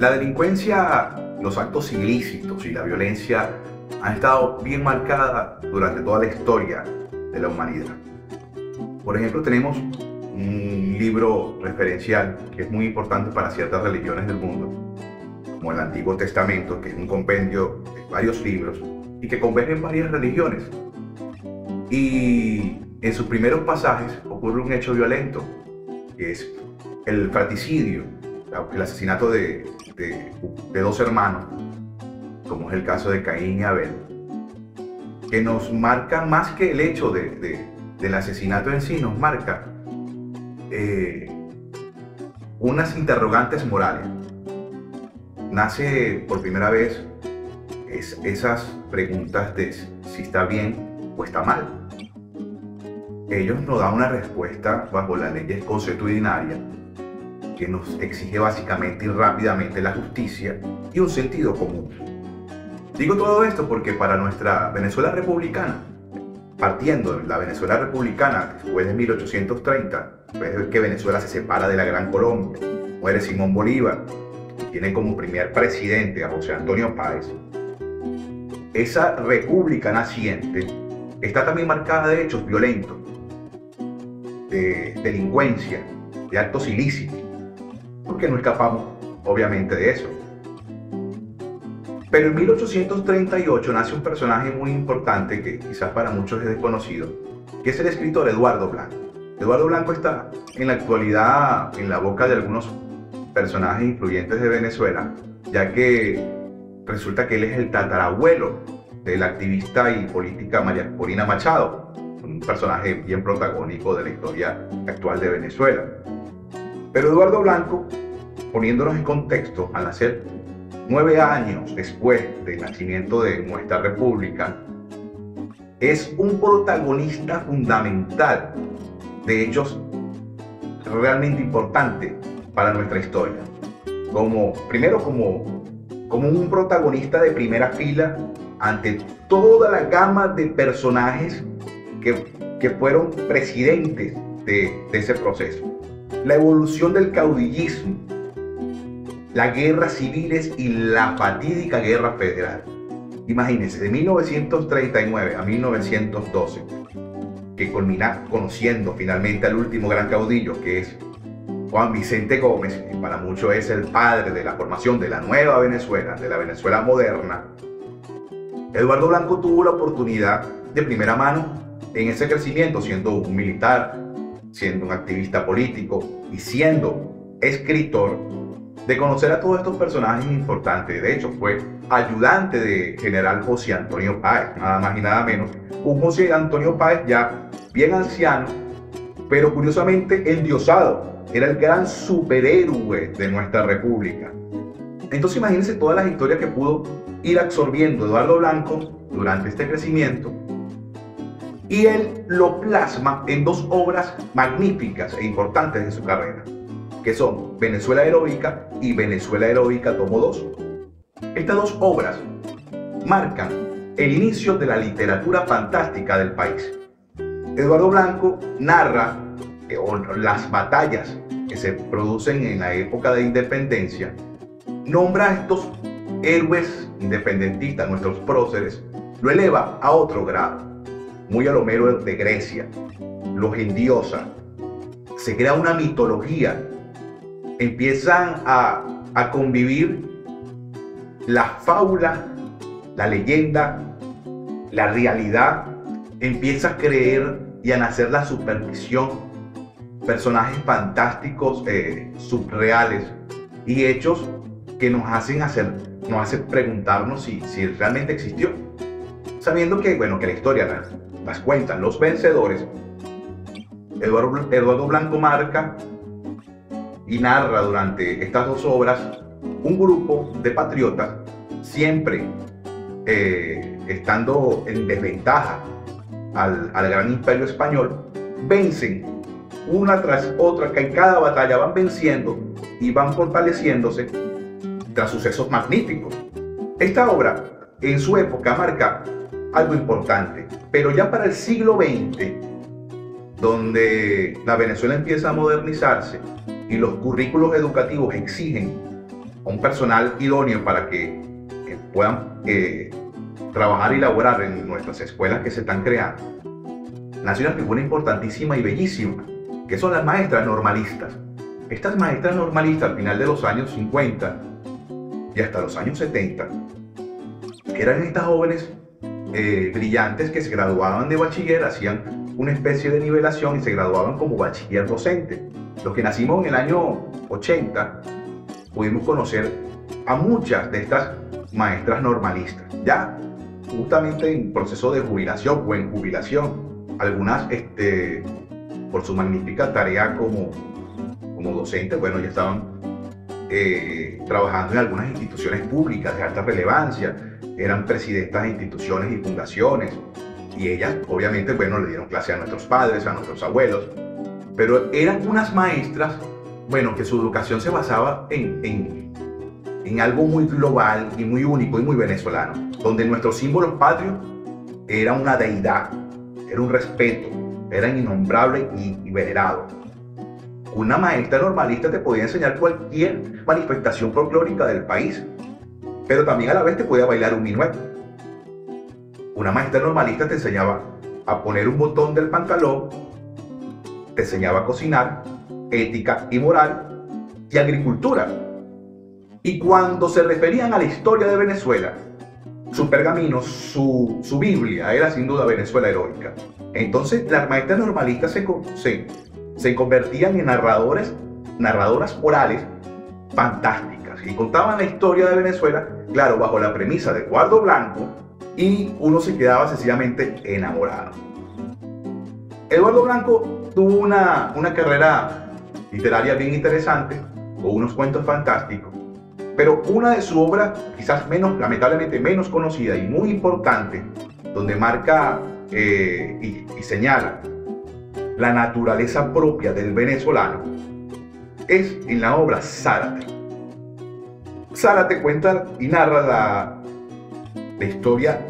La delincuencia, los actos ilícitos y la violencia han estado bien marcadas durante toda la historia de la humanidad. Por ejemplo, tenemos un libro referencial que es muy importante para ciertas religiones del mundo, como el Antiguo Testamento, que es un compendio de varios libros y que convergen varias religiones. Y en sus primeros pasajes ocurre un hecho violento, que es el fratricidio, el asesinato de dos hermanos, como es el caso de Caín y Abel, que nos marca más que el hecho del asesinato en sí, nos marca unas interrogantes morales. Nace por primera vez esas preguntas de si está bien o está mal. Ellos nos dan una respuesta bajo las leyes consuetudinarias que nos exige básicamente y rápidamente la justicia y un sentido común. Digo todo esto porque para nuestra Venezuela republicana, partiendo de la Venezuela republicana después de 1830, después de que Venezuela se separa de la Gran Colombia, muere Simón Bolívar y tiene como primer presidente a José Antonio Páez, esa república naciente está también marcada de hechos violentos, de delincuencia, de actos ilícitos, porque no escapamos obviamente de eso. Pero en 1838 nace un personaje muy importante que quizás para muchos es desconocido, que es el escritor Eduardo Blanco. Eduardo Blanco está en la actualidad en la boca de algunos personajes influyentes de Venezuela, ya que resulta que él es el tatarabuelo del activista y política María Corina Machado, un personaje bien protagónico de la historia actual de Venezuela. Pero Eduardo Blanco, poniéndonos en contexto, al nacer 9 años después del nacimiento de nuestra república, es un protagonista fundamental de hechos realmente importantes para nuestra historia. Primero como un protagonista de primera fila ante toda la gama de personajes que fueron presidentes de ese proceso. La evolución del caudillismo, las guerras civiles y la fatídica guerra federal. Imagínense, de 1939 a 1912, que culmina conociendo finalmente al último gran caudillo, que es Juan Vicente Gómez, que para muchos es el padre de la formación de la nueva Venezuela, de la Venezuela moderna. Eduardo Blanco tuvo la oportunidad de primera mano en ese crecimiento, siendo un militar, siendo un activista político y siendo escritor, de conocer a todos estos personajes importantes. De hecho, fue ayudante de general José Antonio Páez, nada más y nada menos. Un José Antonio Páez ya bien anciano, pero curiosamente endiosado. Era el gran superhéroe de nuestra república. Entonces imagínense todas las historias que pudo ir absorbiendo Eduardo Blanco durante este crecimiento. Y él lo plasma en dos obras magníficas e importantes de su carrera, que son Venezuela Heroica y Venezuela Heroica Tomo 2. Estas dos obras marcan el inicio de la literatura fantástica del país. Eduardo Blanco narra las batallas que se producen en la época de independencia, nombra a estos héroes independentistas, nuestros próceres, lo eleva a otro grado, muy a lo mero de Grecia, los endiosa, se crea una mitología, empiezan a convivir la fábula, la leyenda, la realidad, empieza a creer y a nacer la superstición, personajes fantásticos, subreales y hechos que nos hacen preguntarnos si realmente existió. Sabiendo que la historia las cuentan los vencedores, Eduardo Blanco marca y narra durante estas dos obras un grupo de patriotas siempre estando en desventaja al gran imperio español, vencen una tras otra, que en cada batalla van venciendo y van fortaleciéndose tras sucesos magníficos. Esta obra en su época marca algo importante, pero ya para el siglo XX, donde la Venezuela empieza a modernizarse y los currículos educativos exigen a un personal idóneo para que puedan trabajar y laborar en nuestras escuelas que se están creando, nace una figura importantísima y bellísima, que son las maestras normalistas. Estas maestras normalistas al final de los años 50 y hasta los años 70, eran estas jóvenes brillantes que se graduaban de bachiller, hacían una especie de nivelación y se graduaban como bachiller docente. Los que nacimos en el año 80 pudimos conocer a muchas de estas maestras normalistas, ya justamente en proceso de jubilación o en jubilación, algunas por su magnífica tarea como docentes, bueno, ya estaban trabajando en algunas instituciones públicas de alta relevancia, eran presidentas de instituciones y fundaciones, y ellas obviamente, bueno, le dieron clase a nuestros padres, a nuestros abuelos, pero eran unas maestras, bueno, que su educación se basaba en algo muy global y muy único y muy venezolano, donde nuestros símbolos patrios era una deidad, era un respeto, eran innombrables y venerados. Una maestra normalista te podía enseñar cualquier manifestación folclórica del país, pero también a la vez te podía bailar un minueto. Una maestra normalista te enseñaba a poner un botón del pantalón, te enseñaba a cocinar, ética y moral y agricultura. Y cuando se referían a la historia de Venezuela, su pergamino, su Biblia, era sin duda Venezuela heroica. Entonces las maestras normalistas se convertían en narradoras orales fantásticas y contaban la historia de Venezuela, claro, bajo la premisa de Eduardo Blanco, y uno se quedaba sencillamente enamorado. Eduardo Blanco tuvo una carrera literaria bien interesante, con unos cuentos fantásticos, pero una de sus obras, quizás lamentablemente menos conocida y muy importante, donde marca y señala la naturaleza propia del venezolano, es en la obra Zárate. Zárate cuenta y narra la historia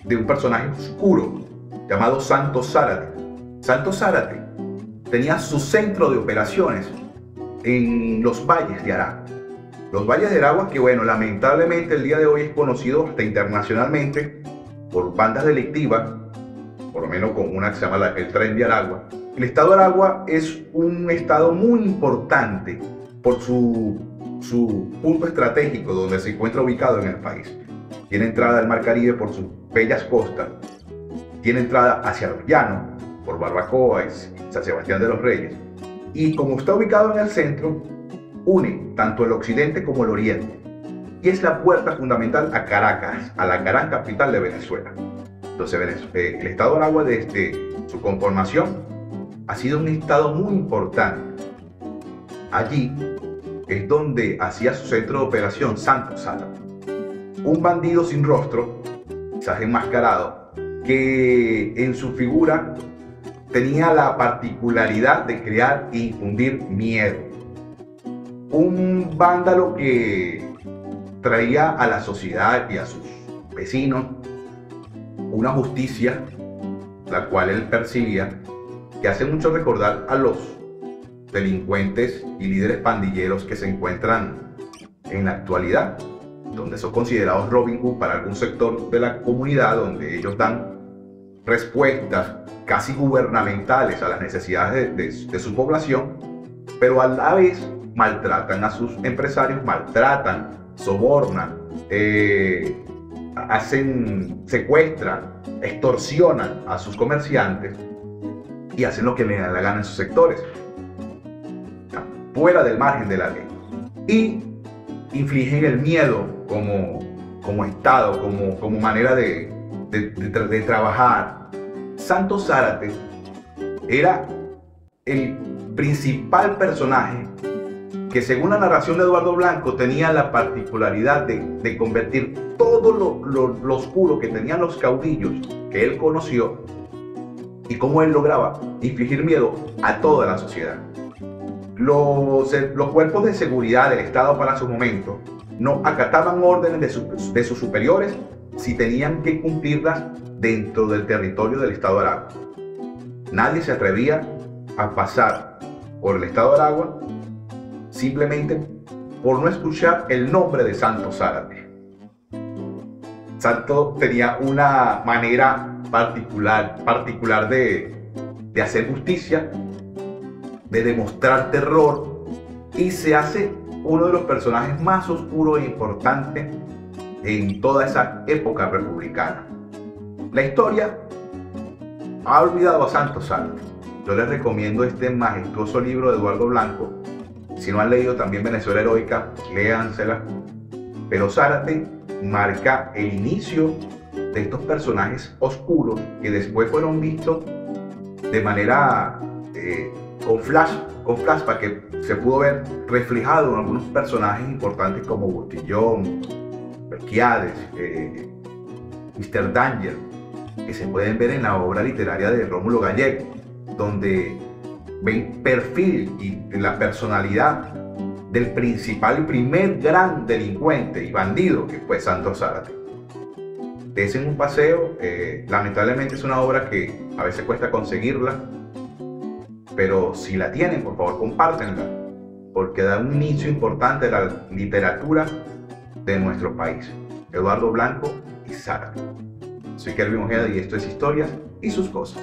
de un personaje oscuro llamado Santos Zárate. Santos Zárate tenía su centro de operaciones en los valles de Aragua. Los valles de Aragua, que bueno, lamentablemente el día de hoy es conocido hasta internacionalmente por bandas delictivas, por lo menos con una que se llama el Tren de Aragua. El estado de Aragua es un estado muy importante por su punto estratégico donde se encuentra ubicado en el país. Tiene entrada al Mar Caribe por sus bellas costas, tiene entrada hacia los llanos por Barbacoa y San Sebastián de los Reyes, y como está ubicado en el centro, une tanto el occidente como el oriente, y es la puerta fundamental a Caracas, a la gran capital de Venezuela. Entonces el estado de Aragua, desde su conformación, ha sido un estado muy importante. Allí es donde hacía su centro de operación Santos Zárate, un bandido sin rostro, quizás enmascarado, que en su figura tenía la particularidad de crear e infundir miedo. Un vándalo que traía a la sociedad y a sus vecinos una justicia, la cual él percibía, que hace mucho recordar a los delincuentes y líderes pandilleros que se encuentran en la actualidad, donde son considerados Robin Hood para algún sector de la comunidad, donde ellos dan respuestas casi gubernamentales a las necesidades de su población, pero a la vez maltratan a sus empresarios, maltratan, sobornan, secuestran, extorsionan a sus comerciantes y hacen lo que les da la gana en sus sectores, fuera del margen de la ley, y infligen el miedo como Estado, como manera de trabajar. Santos Zárate era el principal personaje que, según la narración de Eduardo Blanco, tenía la particularidad de convertir todo lo oscuro que tenían los caudillos que él conoció, y cómo él lograba infligir miedo a toda la sociedad. Los cuerpos de seguridad del Estado para su momento no acataban órdenes de sus superiores si tenían que cumplirlas dentro del territorio del Estado de Aragua. Nadie se atrevía a pasar por el Estado de Aragua simplemente por no escuchar el nombre de Santo Zárate. Santo tenía una manera particular de hacer justicia, de demostrar terror, y se hace uno de los personajes más oscuros e importantes en toda esa época republicana. La historia ha olvidado a Santo Zárate. Yo les recomiendo este majestuoso libro de Eduardo Blanco. Si no han leído también Venezuela Heroica, léansela. Pero Zárate marca el inicio de estos personajes oscuros que después fueron vistos de manera con flash para que se pudo ver reflejado en algunos personajes importantes como Botillón, Melquiades, Mr. Danger, que se pueden ver en la obra literaria de Rómulo Gallego, donde ven perfil y la personalidad del principal y primer gran delincuente y bandido que fue Santo Zárate. Desen un paseo. Lamentablemente es una obra que a veces cuesta conseguirla, pero si la tienen, por favor compártenla, porque da un inicio importante a la literatura de nuestro país. Eduardo Blanco y Zárate. Soy Kelvin Ojeda y esto es Historias y sus cosas.